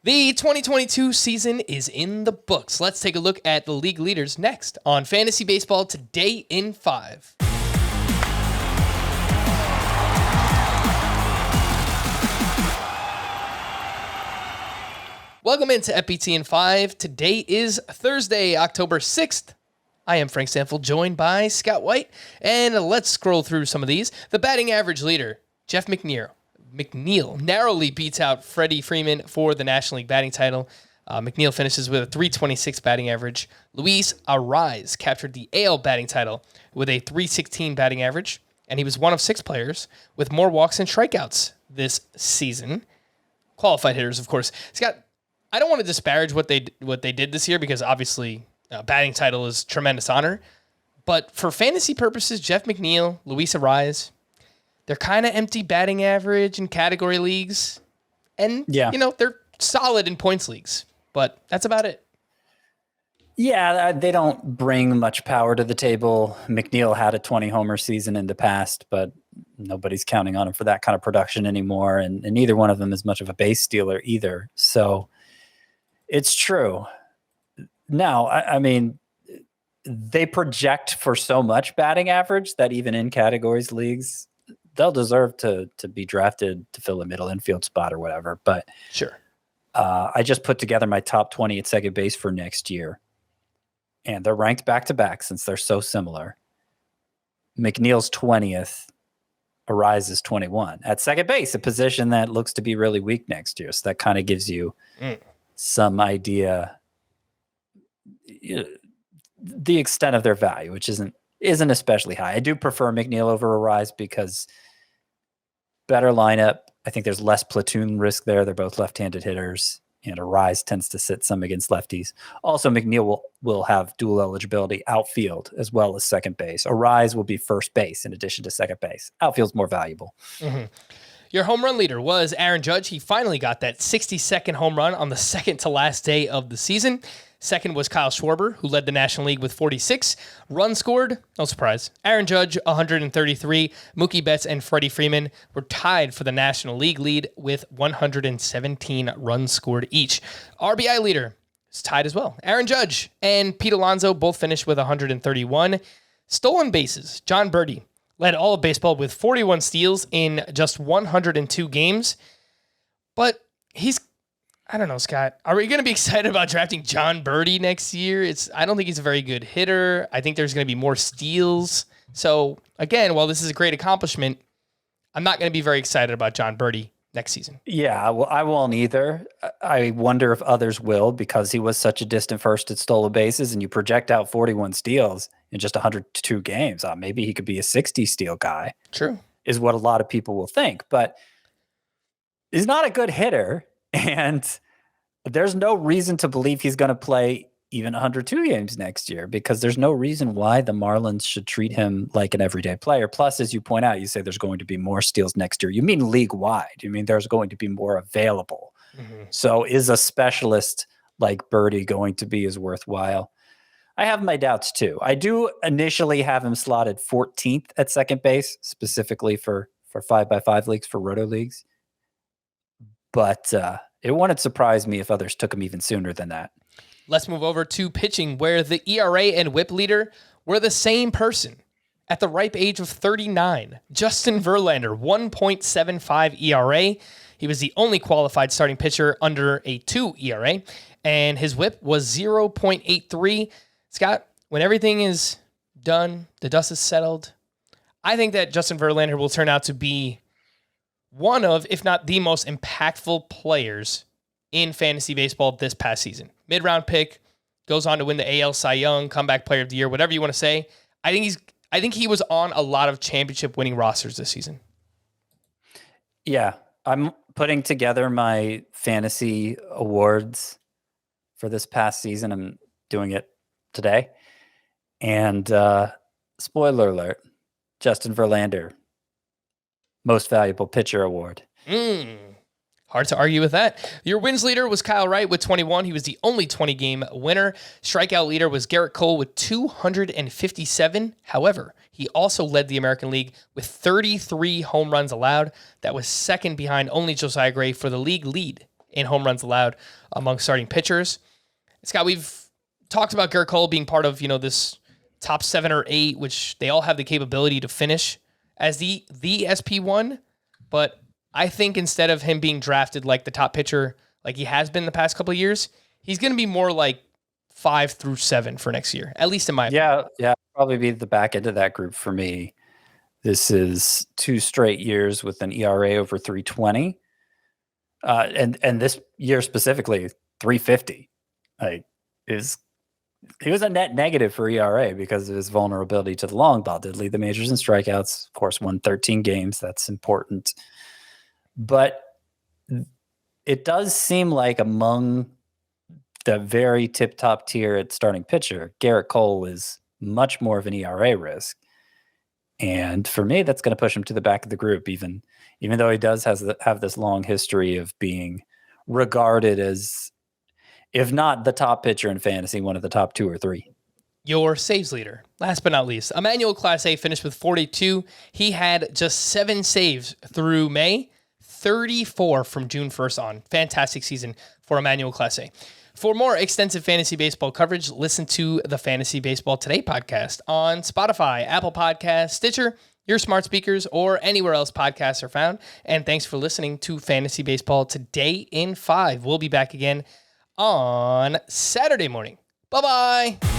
The 2022 season is in the books. Let's take a look at the league leaders next on Fantasy Baseball Today in 5. Welcome into FBT in 5. Today is Thursday, October 6th. I am Frank Stanfield, joined by Scott White, and let's scroll through some of these. The batting average leader, Jeff McNeil, narrowly beats out Freddie Freeman for the National League batting title. McNeil finishes with a .326 batting average. Luis Arraez captured the AL batting title with a .316 batting average, and he was one of 6 players with more walks and strikeouts this season. Qualified hitters, of course. Scott, I don't want to disparage what they did this year because obviously batting title is tremendous honor. But for fantasy purposes, Jeff McNeil, Luis Arraez, they're kind of empty batting average in category leagues. And, they're solid in points leagues. But that's about it. Yeah, they don't bring much power to the table. McNeil had a 20-homer season in the past, but nobody's counting on him for that kind of production anymore. And neither one of them is much of a base stealer either. So it's true. Now, I mean, they project for so much batting average that even in categories leagues, they'll deserve to be drafted to fill a middle infield spot or whatever. But sure, I just put together my top 20 at second base for next year, and they're ranked back to back since they're so similar. McNeil's 20th, Arraez is 21 at second base, a position that looks to be really weak next year. So that kind of gives you some idea the extent of their value, which isn't especially high. I do prefer McNeil over Arraez because better lineup. I think there's less platoon risk there. They're both left-handed hitters, and Arraez tends to sit some against lefties. Also, McNeil will have dual eligibility outfield as well as second base. Arraez will be first base in addition to second base. Outfield's more valuable. Mm-hmm. Your home run leader was Aaron Judge. He finally got that 62nd home run on the second to last day of the season. Second was Kyle Schwarber, who led the National League with 46. Runs scored, no surprise. Aaron Judge, 133. Mookie Betts and Freddie Freeman were tied for the National League lead with 117 runs scored each. RBI leader is tied as well. Aaron Judge and Pete Alonso both finished with 131. Stolen bases, Jon Berti led all of baseball with 41 steals in just 102 games. But I don't know, Scott. Are we going to be excited about drafting Jon Berti next year? I don't think he's a very good hitter. I think there's going to be more steals. So, again, while this is a great accomplishment, I'm not going to be very excited about Jon Berti next season. Yeah, well, I won't either. I wonder if others will because he was such a distant first at stolen bases, and you project out 41 steals in just 102 games. Maybe he could be a 60 steal guy. True. Is what a lot of people will think. But he's not a good hitter. And there's no reason to believe he's going to play even 102 games next year because there's no reason why the Marlins should treat him like an everyday player. Plus, as you point out, you say there's going to be more steals next year. You mean league-wide. You mean there's going to be more available. Mm-hmm. So is a specialist like Berti going to be as worthwhile? I have my doubts, too. I do initially have him slotted 14th at second base, specifically for 5x5 leagues, for roto leagues. But it wouldn't surprise me if others took him even sooner than that. Let's move over to pitching, where the ERA and WHIP leader were the same person at the ripe age of 39. Justin Verlander, 1.75 ERA. He was the only qualified starting pitcher under a 2 ERA, and his WHIP was 0.83. Scott, when everything is done, the dust is settled, I think that Justin Verlander will turn out to be one of, if not the most impactful players in fantasy baseball this past season. Mid-round pick, goes on to win the AL Cy Young, comeback player of the year, whatever you want to say. I think he was on a lot of championship winning rosters this season. Yeah, I'm putting together my fantasy awards for this past season. I'm doing it today. And spoiler alert, Justin Verlander, Most Valuable Pitcher Award. Hard to argue with that. Your wins leader was Kyle Wright with 21. He was the only 20-game winner. Strikeout leader was Garrett Cole with 257. However, he also led the American League with 33 home runs allowed. That was second behind only Josiah Gray for the league lead in home runs allowed among starting pitchers. Scott, we've talked about Gerrit Cole being part of, this top 7 or 8, which they all have the capability to finish as the SP1. But I think instead of him being drafted like the top pitcher, like he has been the past couple of years, he's going to be more like 5 through 7 for next year, at least in my opinion. Yeah, probably be the back end of that group for me. This is 2 straight years with an ERA over 3.20, and this year specifically 3.50. He was a net negative for ERA because of his vulnerability to the long ball. Did lead the majors in strikeouts, of course, won 13 games. That's important, but it does seem like among the very tip-top tier at starting pitcher, Garrett Cole is much more of an ERA risk. And for me, that's going to push him to the back of the group, even though he does have this long history of being regarded as, if not the top pitcher in fantasy, one of the top 2 or 3. Your saves leader, last but not least, Emmanuel Clase A finished with 42. He had just 7 saves through May, 34 from June 1st on. Fantastic season for Emmanuel Clase A. For more extensive fantasy baseball coverage, listen to the Fantasy Baseball Today podcast on Spotify, Apple Podcasts, Stitcher, your smart speakers, or anywhere else podcasts are found. And thanks for listening to Fantasy Baseball Today in 5. We'll be back again on Saturday morning. Bye-bye.